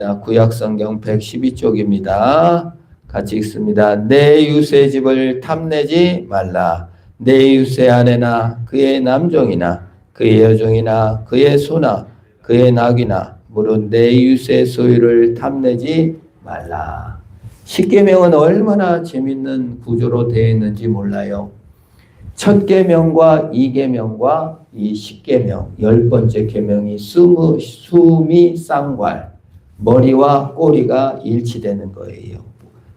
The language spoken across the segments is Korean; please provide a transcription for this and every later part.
구약성경 112쪽입니다. 같이 읽습니다. 내 이웃의 집을 탐내지 말라. 내 이웃의 아내나 그의 남종이나 그의 여종이나 그의 소나 그의 낙이나 무릇 내 이웃의 소유를 탐내지 말라. 십계명은 얼마나 재밌는 구조로 되어 있는지 몰라요. 첫 계명과 이 계명과 이 십계명, 10번째 계명이 수미 쌍괄, 머리와 꼬리가 일치되는 거예요.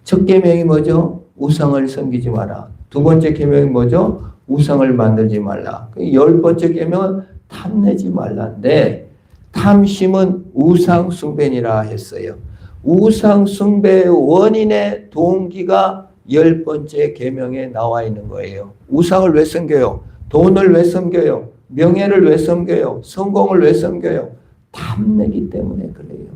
첫 계명이 뭐죠? 우상을 섬기지 마라. 두 번째 계명이 뭐죠? 우상을 만들지 말라. 10번째 계명은 탐내지 말라인데 탐심은 우상 숭배니라 했어요. 우상 숭배의 원인의 동기가 10번째 계명에 나와 있는 거예요. 우상을 왜 섬겨요? 돈을 왜 섬겨요? 명예를 왜 섬겨요? 성공을 왜 섬겨요? 탐내기 때문에 그래요.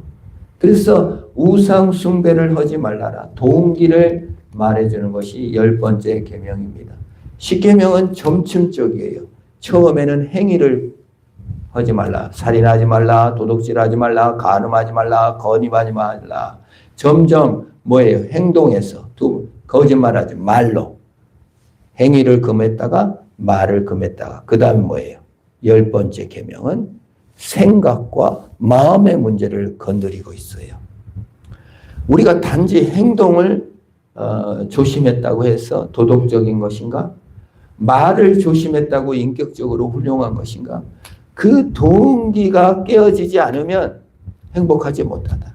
그래서 우상 숭배를 하지 말라라. 동기를 말해주는 것이 10번째 계명입니다. 십계명은 점층적이에요. 처음에는 행위를 하지 말라. 살인하지 말라. 도둑질하지 말라. 간음하지 말라. 건임하지 말라. 점점 뭐예요? 행동에서 거짓말하지 말로 행위를 금했다가 말을 금했다가 그 다음 뭐예요? 10번째 계명은 생각과 마음의 문제를 건드리고 있어요. 우리가 단지 행동을 조심했다고 해서 도덕적인 것인가? 말을 조심했다고 인격적으로 훌륭한 것인가? 그 동기가 깨어지지 않으면 행복하지 못하다.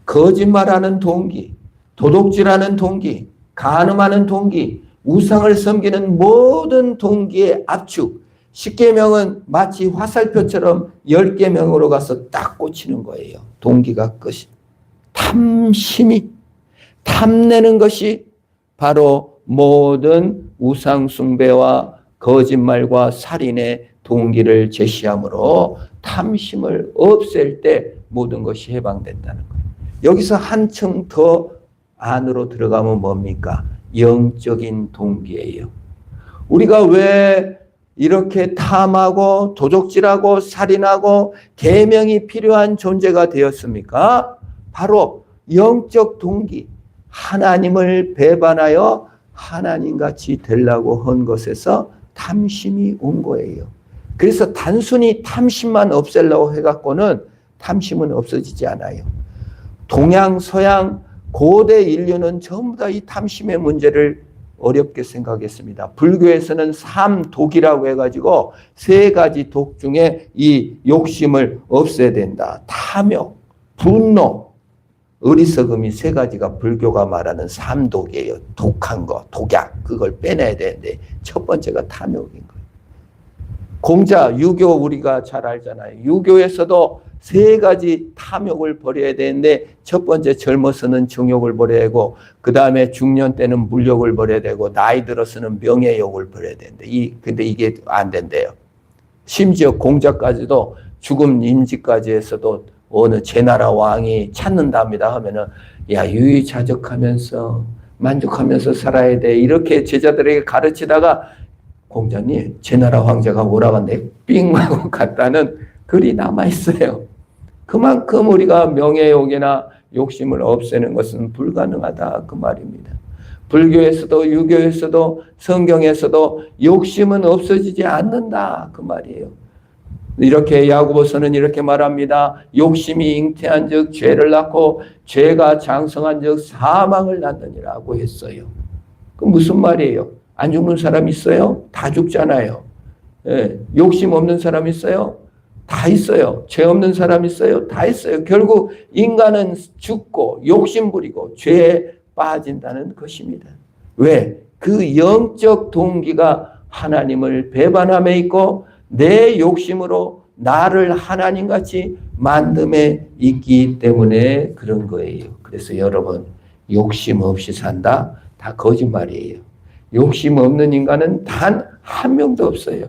거짓말하는 동기, 도둑질하는 동기, 간음하는 동기, 우상을 섬기는 모든 동기의 압축. 십계명은 마치 화살표처럼 10계명으로 가서 딱 꽂히는 거예요. 동기가 끝이. 탐심이, 탐내는 것이 바로 모든 우상 숭배와 거짓말과 살인의 동기를 제시하므로 탐심을 없앨 때 모든 것이 해방된다는 거예요. 여기서 한층 더 안으로 들어가면 뭡니까? 영적인 동기예요. 우리가 왜 이렇게 탐하고 도둑질하고 살인하고 계명이 필요한 존재가 되었습니까? 바로 영적 동기, 하나님을 배반하여 하나님같이 되려고 한 것에서 탐심이 온 거예요. 그래서 단순히 탐심만 없애려고 해갖고는 탐심은 없어지지 않아요. 동양, 서양, 고대 인류는 전부 다 이 탐심의 문제를 어렵게 생각했습니다. 불교에서는 삼독이라고 해가지고 3가지 독 중에 이 욕심을 없애야 된다. 탐욕, 분노, 어리석음이 3가지가 불교가 말하는 삼독이에요. 독한 거, 독약, 그걸 빼내야 되는데 첫 번째가 탐욕인 거예요. 공자, 유교 우리가 잘 알잖아요. 유교에서도 3가지 탐욕을 버려야 되는데 첫 번째 젊어서는 정욕을 버려야 되고 그 다음에 중년 때는 물욕을 버려야 되고 나이 들어서는 명예욕을 버려야 되는데 근데 이게 안 된대요. 심지어 공자까지도 죽음 임지까지 해서도 어느 제나라 왕이 찾는답니다 하면은 야 유유자적하면서 만족하면서 살아야 돼 이렇게 제자들에게 가르치다가 공자님 제나라 황제가 오라간데 삥 하고 갔다는 글이 남아있어요. 그만큼 우리가 명예욕이나 욕심을 없애는 것은 불가능하다 그 말입니다. 불교에서도 유교에서도 성경에서도 욕심은 없어지지 않는다 그 말이에요. 이렇게 야고보서는 이렇게 말합니다. 욕심이 잉태한 즉 죄를 낳고 죄가 장성한 즉 사망을 낳느니라고 했어요. 그 무슨 말이에요? 안 죽는 사람 있어요? 다 죽잖아요. 예, 욕심 없는 사람 있어요? 다 있어요. 죄 없는 사람 있어요? 다 있어요. 결국 인간은 죽고 욕심 부리고 죄에 빠진다는 것입니다. 왜? 그 영적 동기가 하나님을 배반함에 있고 내 욕심으로 나를 하나님같이 만듦에 있기 때문에 그런 거예요. 그래서 여러분 욕심 없이 산다? 다 거짓말이에요. 욕심 없는 인간은 단 한 명도 없어요.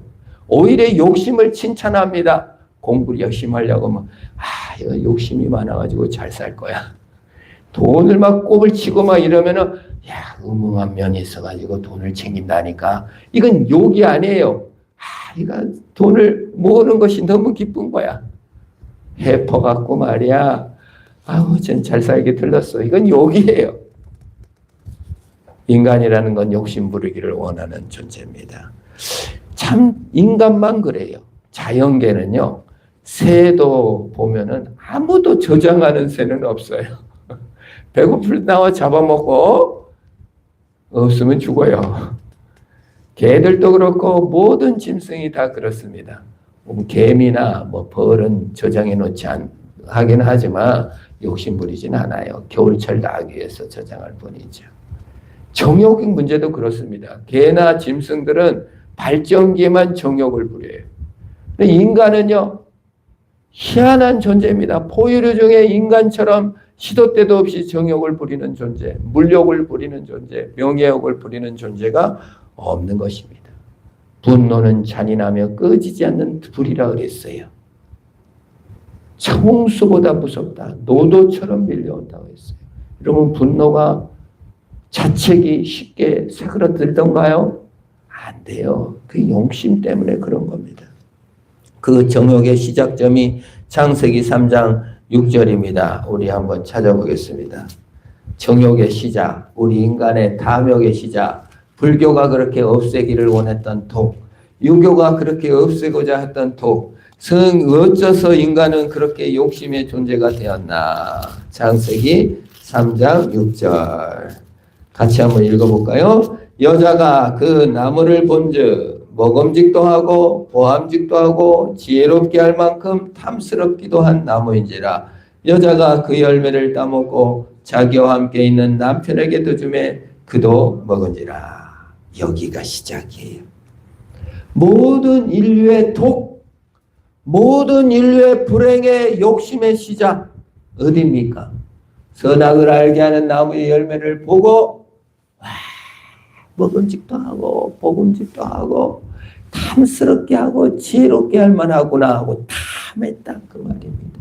오히려 욕심을 칭찬합니다. 공부를 열심히 하려고 하면 이거 욕심이 많아가지고 잘 살 거야. 돈을 막 꼽을 치고 막 이러면은 음흉한 면이 있어가지고 돈을 챙긴다니까. 이건 욕이 아니에요. 이거 돈을 모으는 것이 너무 기쁜 거야. 해퍼갖고 말이야. 아우, 전 잘 살기 틀렸어. 이건 욕이에요. 인간이라는 건 욕심 부리기를 원하는 존재입니다. 참 인간만 그래요. 자연계는요. 새도 보면은 아무도 저장하는 새는 없어요. 배고플 나와 잡아먹고 없으면 죽어요. 개들도 그렇고 모든 짐승이 다 그렇습니다. 개미나 뭐 벌은 저장해 놓지 하긴 하지만 욕심 부리진 않아요. 겨울철 나기 위해서 저장할 뿐이죠. 정욕의 문제도 그렇습니다. 개나 짐승들은 발전기에만 정욕을 부려요. 근데 인간은요, 희한한 존재입니다. 포유류 중에 인간처럼 시도 때도 없이 정욕을 부리는 존재, 물욕을 부리는 존재, 명예욕을 부리는 존재가 없는 것입니다. 분노는 잔인하며 꺼지지 않는 불이라 그랬어요. 청수보다 무섭다. 노도처럼 밀려온다고 했어요. 여러분, 분노가 자책이 쉽게 사그라들던가요? 안 돼요. 그 욕심 때문에 그런 겁니다. 그 정욕의 시작점이 창세기 3장 6절입니다. 우리 한번 찾아보겠습니다. 정욕의 시작, 우리 인간의 탐욕의 시작, 불교가 그렇게 없애기를 원했던 독, 유교가 그렇게 없애고자 했던 독, 어째서 인간은 그렇게 욕심의 존재가 되었나? 창세기 3장 6절. 같이 한번 읽어볼까요? 여자가 그 나무를 본즉 먹음직도 하고 보암직도 하고 지혜롭게 할 만큼 탐스럽기도 한 나무인지라. 여자가 그 열매를 따먹고 자기와 함께 있는 남편에게도 주매 그도 먹은지라. 여기가 시작이에요. 모든 인류의 독, 모든 인류의 불행의 욕심의 시작 어디입니까? 선악을 알게 하는 나무의 열매를 보고 먹음직도 하고 복음직도 하고 탐스럽게 하고 지혜롭게 할 만하구나 하고 탐했다, 그 말입니다.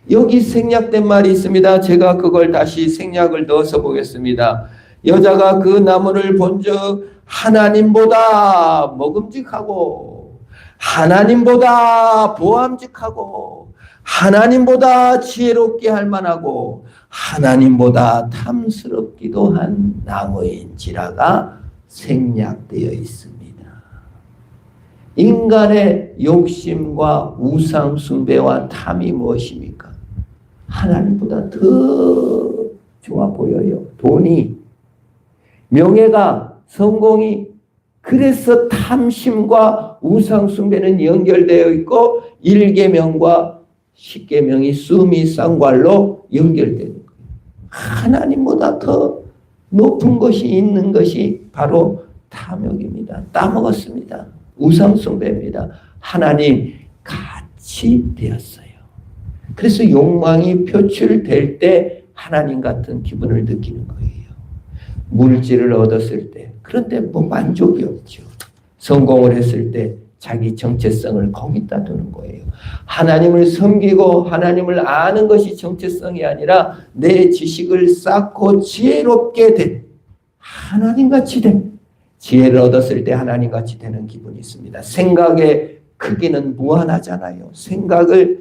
여기 생략된 말이 있습니다. 제가 그걸 다시 생략을 넣어서 보겠습니다. 여자가 그 나무를 본즉 하나님보다 먹음직하고 하나님보다 보암직하고 하나님보다 지혜롭게 할 만하고 하나님보다 탐스럽기도 한 나무인지라가 생략되어 있습니다. 인간의 욕심과 우상 숭배와 탐이 무엇입니까? 하나님보다 더 좋아 보여요. 돈이, 명예가, 성공이. 그래서 탐심과 우상 숭배는 연결되어 있고 1계명과 10계명이 수미 쌍괄로 연결되는 거예요. 하나님보다 더 높은 것이 있는 것이 바로 탐욕입니다. 따먹었습니다. 우상 숭배입니다. 하나님 같이 되었어요. 그래서 욕망이 표출될 때 하나님 같은 기분을 느끼는 거예요. 물질을 얻었을 때, 그런데 뭐 만족이 없죠. 성공을 했을 때 자기 정체성을 거기다 두는 거예요. 하나님을 섬기고 하나님을 아는 것이 정체성이 아니라 내 지식을 쌓고 지혜롭게 된, 하나님같이 된, 지혜를 얻었을 때 하나님같이 되는 기분이 있습니다. 생각의 크기는 무한하잖아요. 생각을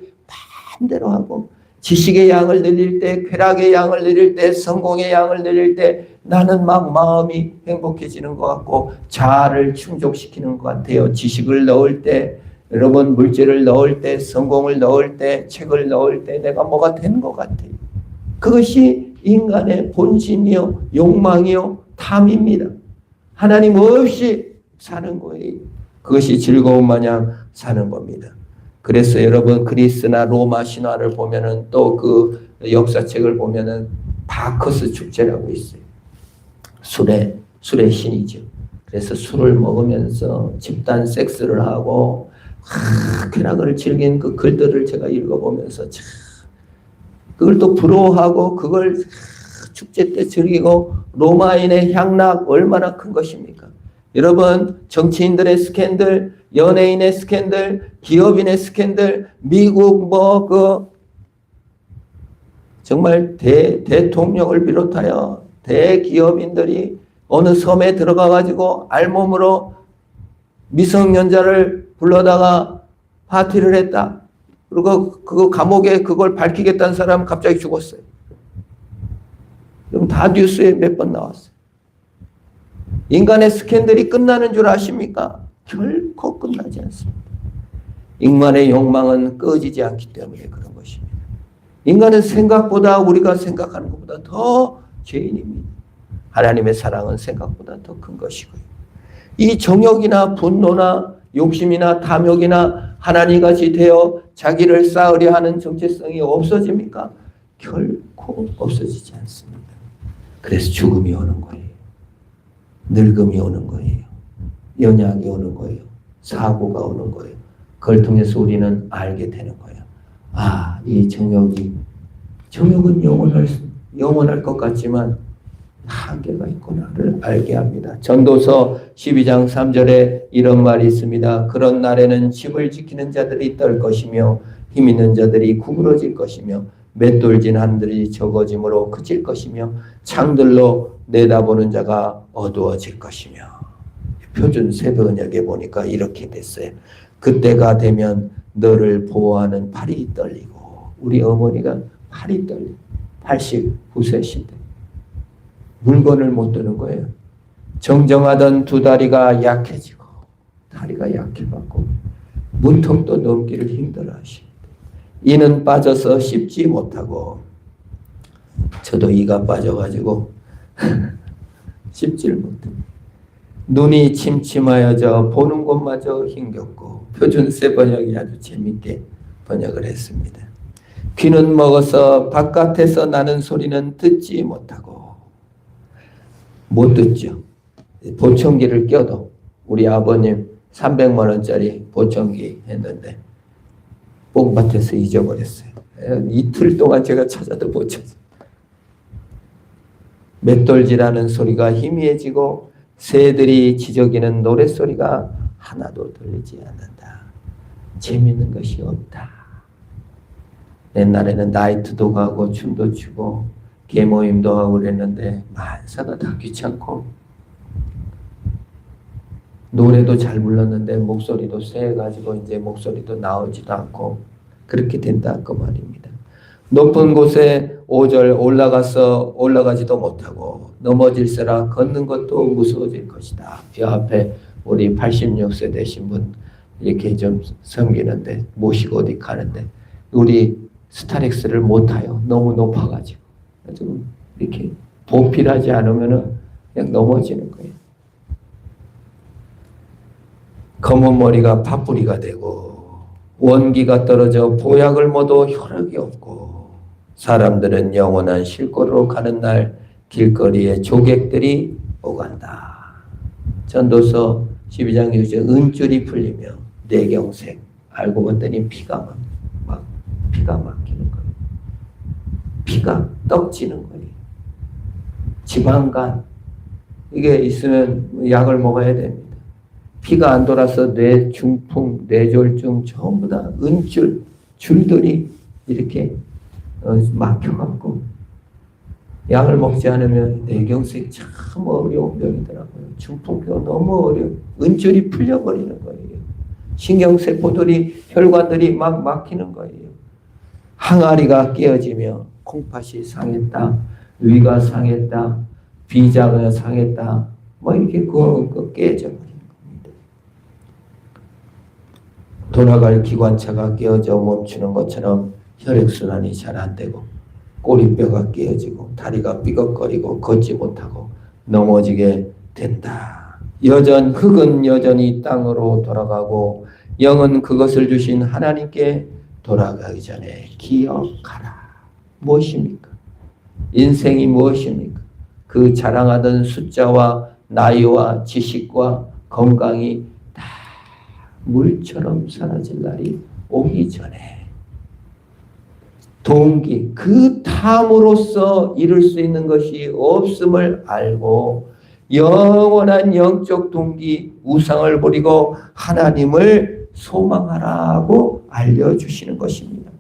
마음대로 하고 지식의 양을 늘릴 때, 쾌락의 양을 늘릴 때, 성공의 양을 늘릴 때 나는 막 마음이 행복해지는 것 같고 자아를 충족시키는 것 같아요. 지식을 넣을 때, 여러분 물질을 넣을 때, 성공을 넣을 때, 책을 넣을 때 내가 뭐가 되는 것 같아요. 그것이 인간의 본심이요, 욕망이요, 탐입니다. 하나님 없이 사는 거예요. 그것이 즐거운 마냥 사는 겁니다. 그래서 여러분 그리스나 로마 신화를 보면은 또 그 역사책을 보면은 바커스 축제라고 있어요. 술의 신이죠. 그래서 술을 먹으면서 집단 섹스를 하고 쾌락을 즐긴 그 글들을 제가 읽어보면서 참 그걸 또 부러워하고 그걸 축제 때 즐기고 로마인의 향락 얼마나 큰 것입니까? 여러분 정치인들의 스캔들, 연예인의 스캔들, 기업인의 스캔들, 미국 정말 대통령을 비롯하여 대기업인들이 어느 섬에 들어가가지고 알몸으로 미성년자를 불러다가 파티를 했다. 그리고 그 감옥에 그걸 밝히겠다는 사람은 갑자기 죽었어요. 그럼 다 뉴스에 몇 번 나왔어요. 인간의 스캔들이 끝나는 줄 아십니까? 결코 끝나지 않습니다. 인간의 욕망은 꺼지지 않기 때문에 그런 것입니다. 인간은 생각보다 우리가 생각하는 것보다 더 죄인입니다. 하나님의 사랑은 생각보다 더 큰 것이고요. 이 정욕이나 분노나 욕심이나 탐욕이나 하나님같이 되어 자기를 쌓으려 하는 정체성이 없어집니까? 결코 없어지지 않습니다. 그래서 죽음이 오는 거예요. 늙음이 오는 거예요. 연약이 오는 거예요. 사고가 오는 거예요. 그걸 통해서 우리는 알게 되는 거예요. 아, 이 정욕은 영원할 것 같지만 한계가 있구나를 알게 합니다. 전도서 12장 3절에 이런 말이 있습니다. 그런 날에는 집을 지키는 자들이 떨 것이며 힘 있는 자들이 구부러질 것이며 맷돌진 한들이 적어짐으로 그칠 것이며 창들로 내다보는 자가 어두워질 것이며. 표준 세번역에 보니까 이렇게 됐어요. 그때가 되면 너를 보호하는 팔이 떨리고. 우리 어머니가 팔이 떨리고 89세신데 물건을 못 드는 거예요. 정정하던 두 다리가 약해지고 다리가 약해갖고 문턱도 넘기를 힘들어하십니다. 이는 빠져서 씹지 못하고 저도 이가 빠져가지고 씹지를 못합니다. 눈이 침침하여져 보는 것마저 힘겹고 표준 세 번역이 아주 재밌게 번역을 했습니다. 귀는 먹어서 바깥에서 나는 소리는 듣지 못하고 못 듣죠. 보청기를 껴도 우리 아버님 300만 원짜리 보청기 했는데 뽕밭에서 잊어버렸어요. 이틀 동안 제가 찾아도 못 찾았어요. 맷돌질하는 소리가 희미해지고 새들이 지저귀는 노랫소리가 하나도 들리지 않는다. 재미있는 것이 없다. 옛날에는 나이트도 가고 춤도 추고 개모임도 하고 그랬는데 만사가 다 귀찮고 노래도 잘 불렀는데 목소리도 쎄가지고 이제 목소리도 나오지도 않고 그렇게 된다 그 말입니다. 높은 곳에 5절 올라가지도 못하고 넘어질세라 걷는 것도 무서워질 것이다. 이 앞에 우리 86세 되신 분 이렇게 좀 섬기는데 모시고 어디 가는데 우리 스타렉스를 못 타요. 너무 높아가지고. 좀 이렇게 보필하지 않으면 그냥 넘어지는 거예요. 검은 머리가 팥뿌리가 되고 원기가 떨어져 보약을 먹어도 혈액이 없고 사람들은 영원한 실고로 가는 날 길거리에 조객들이 오간다. 전도서 12장 6절 은줄이 풀리며 뇌경색 알고 봤더니 피가 막히는 거예요. 피가 떡지는 거예요. 지방간 이게 있으면 약을 먹어야 됩니다. 피가 안 돌아서 뇌중풍, 뇌졸중 전부 다 줄들이 이렇게 막혀갖고 약을 먹지 않으면 뇌경색 참 어려운 병이더라고요. 중풍병 너무 어려워요. 은줄이 풀려버리는 거예요. 신경세포들이 혈관들이 막 막히는 거예요. 항아리가 깨어지며 콩팥이 상했다, 위가 상했다, 비자가 상했다, 뭐 이렇게 깨져버리는 겁니다. 돌아갈 기관차가 깨어져 멈추는 것처럼 혈액순환이 잘 안 되고 꼬리뼈가 깨어지고 다리가 삐걱거리고 걷지 못하고 넘어지게 된다. 흙은 여전히 땅으로 돌아가고 영은 그것을 주신 하나님께 돌아가기 전에 기억하라. 무엇입니까? 인생이 무엇입니까? 그 자랑하던 숫자와 나이와 지식과 건강이 다 물처럼 사라질 날이 오기 전에 동기, 그 탐으로써 이룰 수 있는 것이 없음을 알고 영원한 영적 동기, 우상을 버리고 하나님을 소망하라고 알려주시는 것입니다.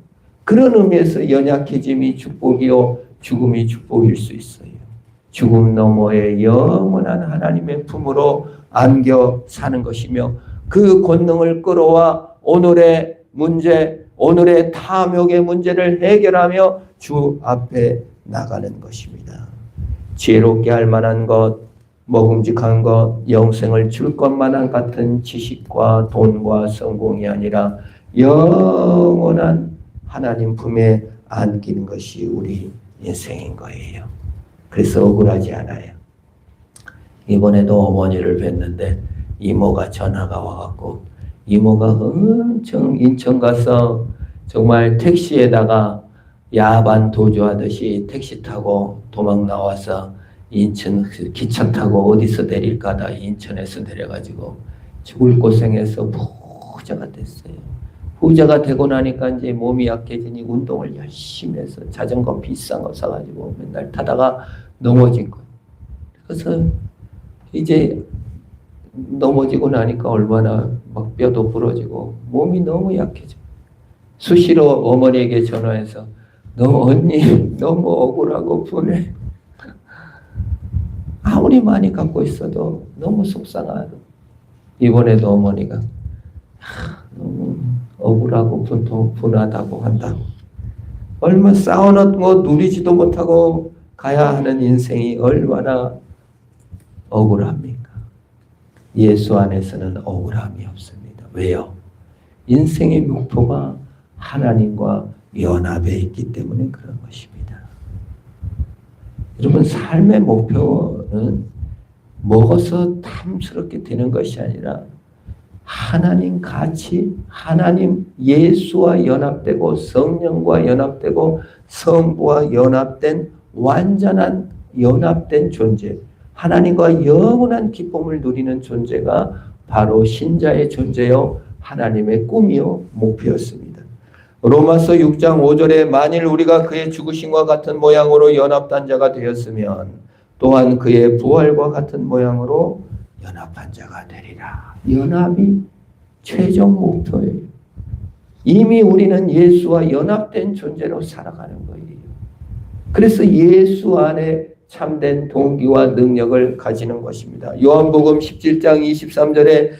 그런 의미에서 연약해짐이 축복이요 죽음이 축복일 수 있어요. 죽음 너머에 영원한 하나님의 품으로 안겨 사는 것이며 그 권능을 끌어와 오늘의 문제, 오늘의 탐욕의 문제를 해결하며 주 앞에 나가는 것입니다. 지혜롭게 할 만한 것, 먹음직한 것, 영생을 줄 것만한 같은 지식과 돈과 성공이 아니라 영원한 하나님 품에 안기는 것이 우리 인생인 거예요. 그래서 억울하지 않아요. 이번에도 어머니를 뵀는데 이모가 전화가 와갖고 이모가 엄청 인천 가서 정말 택시에다가 야반 도주하듯이 택시 타고 도망 나와서 인천 기차 타고 어디서 내릴까 하다 인천에서 내려가지고 죽을 고생해서 부자가 됐어요. 부자가 되고 나니까 이제 몸이 약해지니 운동을 열심히 해서 자전거 비싼 거 사가지고 맨날 타다가 넘어진 거예요. 그래서 이제 넘어지고 나니까 얼마나 막 뼈도 부러지고 몸이 너무 약해져. 수시로 어머니에게 전화해서 너 언니 너무 억울하고 분해. 아무리 많이 갖고 있어도 너무 속상하고 이번에도 어머니가 너무 억울하고 분하다고 한다고. 얼마 쌓아놓은 거 누리지도 못하고 가야 하는 인생이 얼마나 억울합니까? 예수 안에서는 억울함이 없습니다. 왜요? 인생의 목표가 하나님과 연합에 있기 때문에 그런 것입니다. 여러분 삶의 목표는 먹어서 탐스럽게 되는 것이 아니라 하나님 가치, 하나님 예수와 연합되고 성령과 연합되고 성부와 연합된 완전한 연합된 존재, 하나님과 영원한 기쁨을 누리는 존재가 바로 신자의 존재요 하나님의 꿈이요 목표였습니다. 로마서 6장 5절에 만일 우리가 그의 죽으심과 같은 모양으로 연합한 자가 되었으면 또한 그의 부활과 같은 모양으로 연합한 자가 되리라. 연합이 최종 목표예요. 이미 우리는 예수와 연합된 존재로 살아가는 거예요. 그래서 예수 안에 참된 동기와 능력을 가지는 것입니다. 요한복음 17장 23절에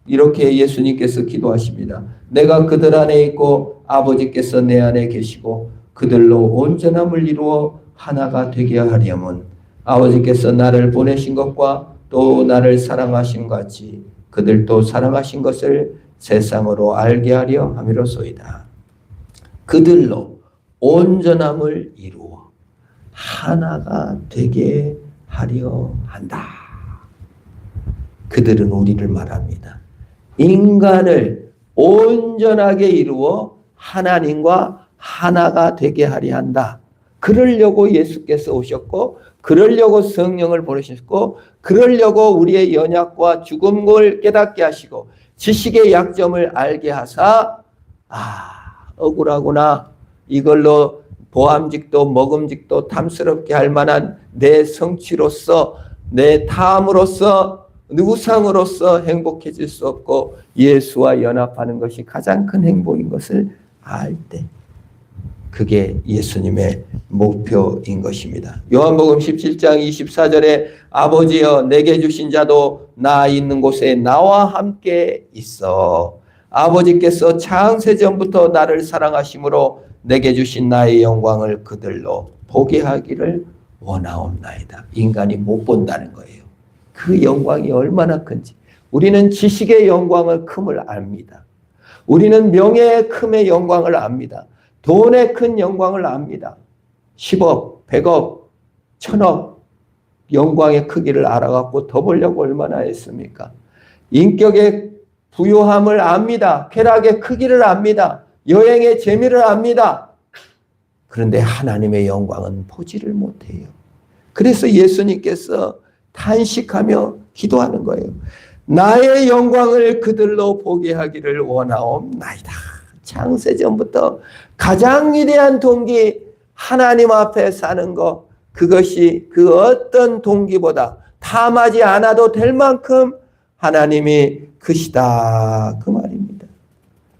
이렇게 예수님께서 기도하십니다. 내가 그들 안에 있고 아버지께서 내 안에 계시고 그들로 온전함을 이루어 하나가 되게 하려면 아버지께서 나를 보내신 것과 또 나를 사랑하신 같이 그들도 사랑하신 것을 세상으로 알게 하려 함이로소이다. 그들로 온전함을 이루어 하나가 되게 하려 한다. 그들은 우리를 말합니다. 인간을 온전하게 이루어 하나님과 하나가 되게 하려 한다. 그러려고 예수께서 오셨고 그러려고 성령을 보내셨고 그러려고 우리의 연약과 죽음을 깨닫게 하시고 지식의 약점을 알게 하사 억울하구나. 이걸로 보암직도 먹음직도 탐스럽게 할 만한 내 성취로서 내 탐으로서 우상으로서 행복해질 수 없고 예수와 연합하는 것이 가장 큰 행복인 것을 알 때 그게 예수님의 목표인 것입니다. 요한복음 17장 24절에 아버지여 내게 주신 자도 나 있는 곳에 나와 함께 있어. 아버지께서 창세전부터 나를 사랑하심으로 내게 주신 나의 영광을 그들로 보게 하기를 원하옵나이다. 인간이 못 본다는 거예요. 그 영광이 얼마나 큰지. 우리는 지식의 영광을 큼을 압니다. 우리는 명예의 큼의 영광을 압니다. 돈의 큰 영광을 압니다. 10억, 100억, 1000억 영광의 크기를 알아갖고 더 보려고 얼마나 했습니까? 인격의 부요함을 압니다. 쾌락의 크기를 압니다. 여행의 재미를 압니다. 그런데 하나님의 영광은 보지를 못해요. 그래서 예수님께서 탄식하며 기도하는 거예요. 나의 영광을 그들로 보게 하기를 원하옵나이다. 창세전부터 가장 위대한 동기 하나님 앞에 사는 것, 그것이 그 어떤 동기보다 탐하지 않아도 될 만큼 하나님이 크시다 그 말입니다.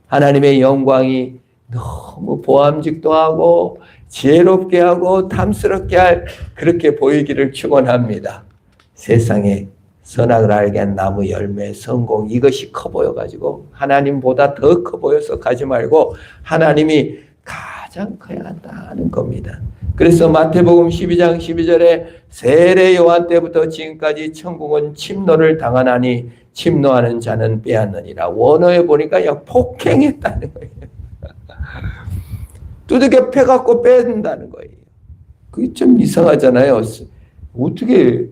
하나님의 영광이 너무 보암직도 하고 지혜롭게 하고 탐스럽게 할 그렇게 보이기를 축원합니다. 세상에 선악을 알게 한 나무 열매, 성공, 이것이 커 보여가지고 하나님보다 더 커 보여서 가지 말고 하나님이 가장 커야 한다는 겁니다. 그래서 마태복음 12장 12절에 세례 요한 때부터 지금까지 천국은 침노를 당하나니 침노하는 자는 빼앗느니라. 원어에 보니까 그냥 폭행했다는 거예요. 두들겨 패갖고 뺀다는 거예요. 그게 좀 이상하잖아요. 어떻게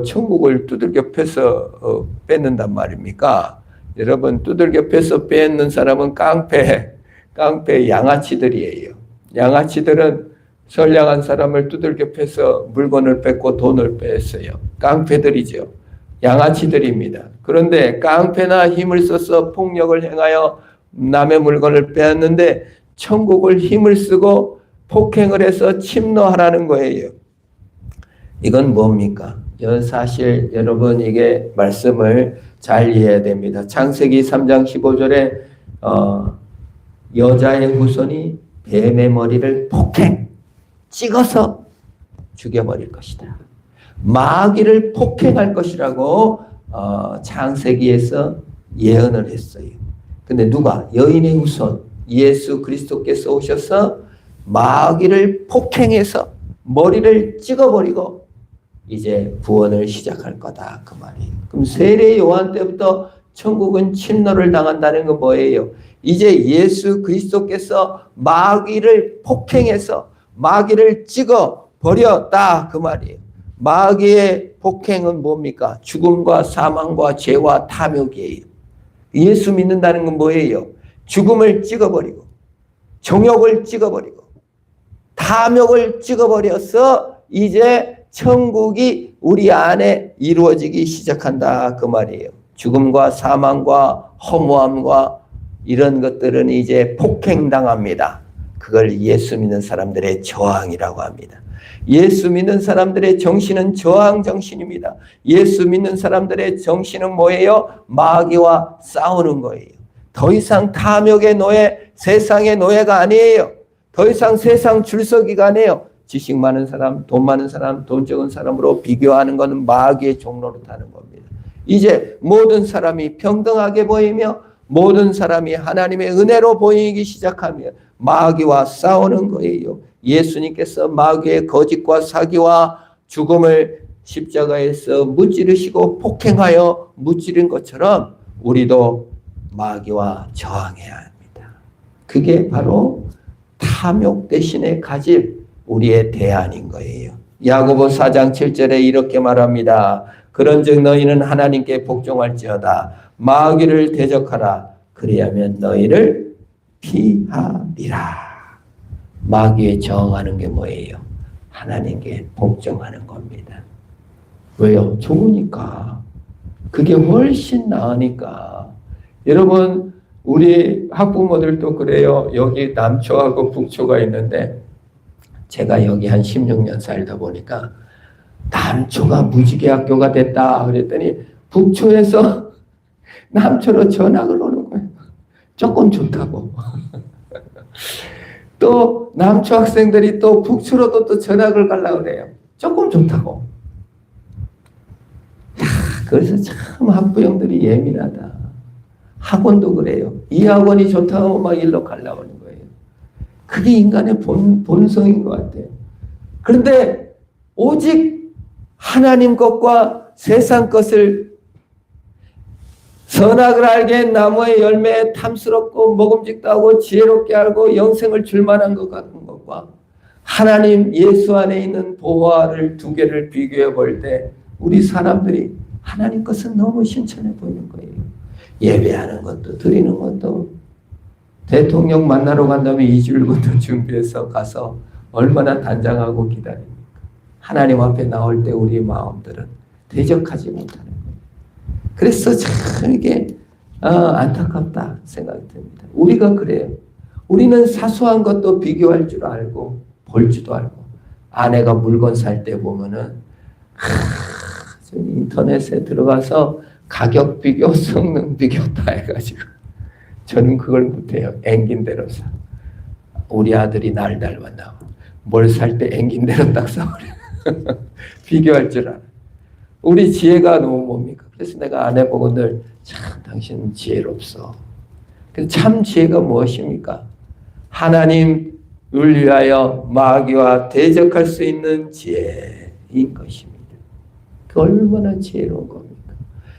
천국을 두들겨 패서 뺏는단 말입니까? 여러분, 두들겨 패서 뺏는 사람은 깡패 양아치들이에요. 양아치들은 선량한 사람을 두들겨 패서 물건을 뺏고 돈을 뺐어요. 깡패들이죠. 양아치들입니다. 그런데 깡패나 힘을 써서 폭력을 행하여 남의 물건을 빼앗는데 천국을 힘을 쓰고 폭행을 해서 침노하라는 거예요. 이건 뭡니까? 사실 여러분 이게 말씀을 잘 이해해야 됩니다. 창세기 3장 15절에 여자의 후손이 뱀의 머리를 찍어서 죽여버릴 것이다. 마귀를 폭행할 것이라고 창세기에서 예언을 했어요. 근데 누가? 여인의 후손 예수 그리스도께서 오셔서 마귀를 폭행해서 머리를 찍어버리고 이제 구원을 시작할 거다 그 말이에요. 그럼 세례 요한 때부터 천국은 침노를 당한다는 건 뭐예요? 이제 예수 그리스도께서 마귀를 폭행해서 마귀를 찍어버렸다 그 말이에요. 마귀의 폭행은 뭡니까? 죽음과 사망과 죄와 탐욕이에요. 예수 믿는다는 건 뭐예요? 죽음을 찍어버리고 정욕을 찍어버리고 탐욕을 찍어버려서 이제 천국이 우리 안에 이루어지기 시작한다 그 말이에요. 죽음과 사망과 허무함과 이런 것들은 이제 폭행당합니다. 그걸 예수 믿는 사람들의 저항이라고 합니다. 예수 믿는 사람들의 정신은 저항 정신입니다. 예수 믿는 사람들의 정신은 뭐예요? 마귀와 싸우는 거예요. 더 이상 탐욕의 노예, 세상의 노예가 아니에요. 더 이상 세상 줄서기가 아니에요. 지식 많은 사람, 돈 많은 사람, 돈 적은 사람으로 비교하는 것은 마귀의 종로로 타는 겁니다. 이제 모든 사람이 평등하게 보이며 모든 사람이 하나님의 은혜로 보이기 시작하면 마귀와 싸우는 거예요. 예수님께서 마귀의 거짓과 사기와 죽음을 십자가에서 무찌르시고 폭행하여 무찌른 것처럼 우리도 마귀와 저항해야 합니다. 그게 바로 탐욕 대신에 가질 우리의 대안인 거예요. 야고보 4장 7절에 이렇게 말합니다. 그런즉 너희는 하나님께 복종할지어다. 마귀를 대적하라. 그리하면 너희를 피하리라. 마귀에 저항하는 게 뭐예요? 하나님께 복종하는 겁니다. 왜요? 좋으니까. 그게 훨씬 나으니까. 여러분, 우리 학부모들도 그래요. 여기 남초하고 북초가 있는데 제가 여기 한 16년 살다 보니까 남초가 무지개 학교가 됐다 그랬더니 북초에서 남초로 전학을 오는 거예요. 조금 좋다고. 또 남초 학생들이 또 북초로도 또 전학을 가려고 그래요. 조금 좋다고. 그래서 참 학부형들이 예민하다. 학원도 그래요. 이 학원이 좋다고 막 일로 가려고 하는 거예요. 그게 인간의 본성인 것 같아요. 그런데 오직 하나님 것과 세상 것을 선악을 알게 나무의 열매에 탐스럽고 먹음직도 하고 지혜롭게 알고 영생을 줄만한 것 같은 것과 하나님 예수 안에 있는 보화를 두 개를 비교해 볼 때 우리 사람들이 하나님 것은 너무 신천해 보이는 거예요. 예배하는 것도 드리는 것도 대통령 만나러 간다면 2주일부터 준비해서 가서 얼마나 단장하고 기다립니까? 하나님 앞에 나올 때 우리 마음들은 대적하지 못하는 거예요. 그래서 참 이게 안타깝다 생각이 듭니다. 우리가 그래요. 우리는 사소한 것도 비교할 줄 알고 볼 줄도 알고 아내가 물건 살 때 보면은 인터넷에 들어가서 가격 비교, 성능 비교 다 해가지고 저는 그걸 못해요. 앵긴 대로 사. 우리 아들이 날 닮았나 뭘 살 때 앵긴 대로 딱 사버려. 비교할 줄 알아. 우리 지혜가 너무 뭡니까? 그래서 내가 아내 보고 늘 참 당신은 지혜롭소. 그래서 참 지혜가 무엇입니까? 하나님을 위하여 마귀와 대적할 수 있는 지혜인 것입니다. 그 얼마나 지혜로운 겁니까?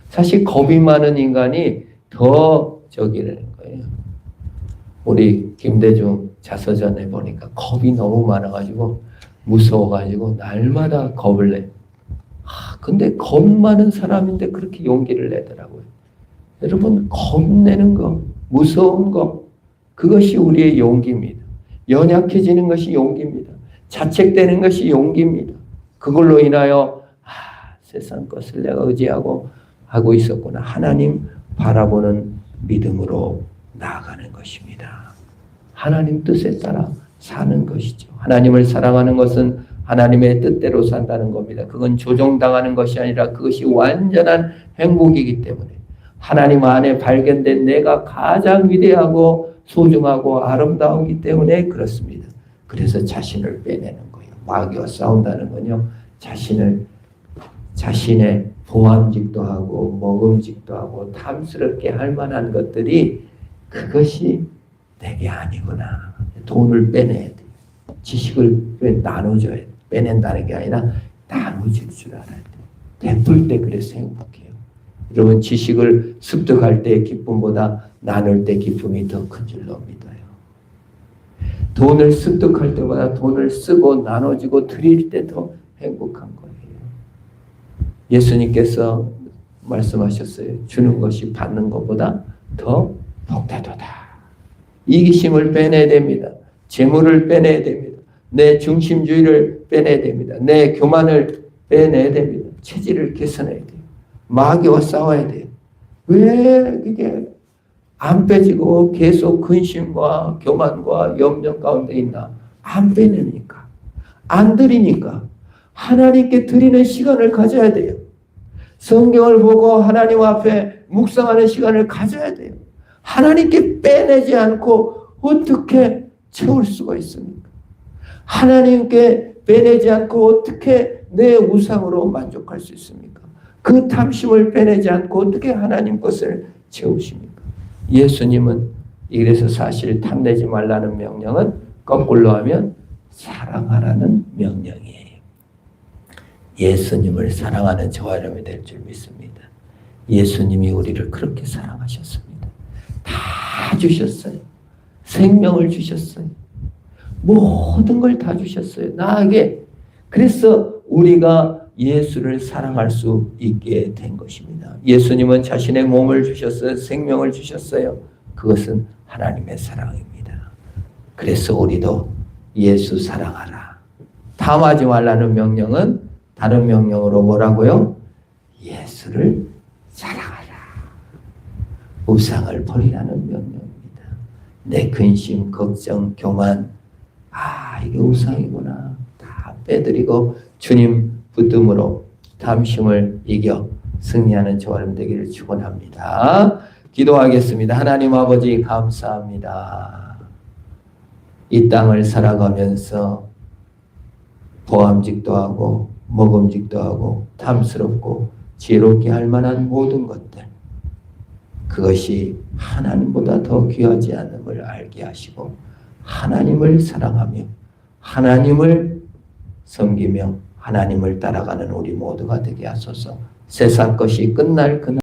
사실 겁이 많은 인간이 더 저기라는 거예요. 우리 김대중 자서전에 보니까 겁이 너무 많아가지고 무서워가지고 날마다 겁을 내. 근데 겁 많은 사람인데 그렇게 용기를 내더라고요. 여러분, 겁내는 거, 무서운 거, 그것이 우리의 용기입니다. 연약해지는 것이 용기입니다. 자책되는 것이 용기입니다. 그걸로 인하여 세상 것을 내가 의지하고 하고 있었구나. 하나님 바라보는 믿음으로 나아가는 것입니다. 하나님 뜻에 따라 사는 것이죠. 하나님을 사랑하는 것은 하나님의 뜻대로 산다는 겁니다. 그건 조종당하는 것이 아니라 그것이 완전한 행복이기 때문에 하나님 안에 발견된 내가 가장 위대하고 소중하고 아름다우기 때문에 그렇습니다. 그래서 자신을 빼내는 거예요. 마귀와 싸운다는 건요. 자신의 보암직도 하고 먹음직도 하고 탐스럽게 할 만한 것들이 그것이 내게 아니구나. 돈을 빼내야 돼. 지식을 나눠줘야 돼. 빼낸다는 게 아니라 나눠줄 줄 알아야 돼. 베풀 때 그래서 행복해요. 여러분, 지식을 습득할 때의 기쁨보다 나눌 때 기쁨이 더 큰 줄로 믿어요. 돈을 습득할 때보다 돈을 쓰고 나눠주고 드릴 때 더 행복한 거예요. 예수님께서 말씀하셨어요. 주는 것이 받는 것보다 더 복되도다. 이기심을 빼내야 됩니다. 재물을 빼내야 됩니다. 내 중심주의를 빼내야 됩니다. 내 교만을 빼내야 됩니다. 체질을 개선해야 돼요. 마귀와 싸워야 돼요. 왜 이게 안 빼지고 계속 근심과 교만과 염려 가운데 있나? 안 빼내니까. 안 드리니까. 하나님께 드리는 시간을 가져야 돼요. 성경을 보고 하나님 앞에 묵상하는 시간을 가져야 돼요. 하나님께 빼내지 않고 어떻게 채울 수가 있습니까? 하나님께 빼내지 않고 어떻게 내 우상으로 만족할 수 있습니까? 그 탐심을 빼내지 않고 어떻게 하나님 것을 채우십니까? 예수님은 이래서 사실 탐내지 말라는 명령은 거꾸로 하면 사랑하라는 명령이에요. 예수님을 사랑하는 저와 여러분이 될 줄 믿습니다. 예수님이 우리를 그렇게 사랑하셨습니다. 다 주셨어요. 생명을 주셨어요. 모든 걸 다 주셨어요. 나에게. 그래서 우리가 예수를 사랑할 수 있게 된 것입니다. 예수님은 자신의 몸을 주셨어요. 생명을 주셨어요. 그것은 하나님의 사랑입니다. 그래서 우리도 예수 사랑하라. 탐하지 말라는 명령은 다른 명령으로 뭐라고요? 예수를 사랑하라. 우상을 버리라는 명령입니다. 내 근심, 걱정, 교만, 이게 우상이구나. 다 빼드리고 주님 붙듦으로 탐심을 이겨 승리하는 저와 여러분 되기를 축원합니다. 기도하겠습니다. 하나님 아버지 감사합니다. 이 땅을 살아가면서 보암직도 하고 먹음직도 하고 탐스럽고 지혜롭게 할 만한 모든 것들, 그것이 하나님보다 더 귀하지 않음을 알게 하시고 하나님을 사랑하며 하나님을 섬기며 하나님을 따라가는 우리 모두가 되게 하소서. 세상 것이 끝날 그날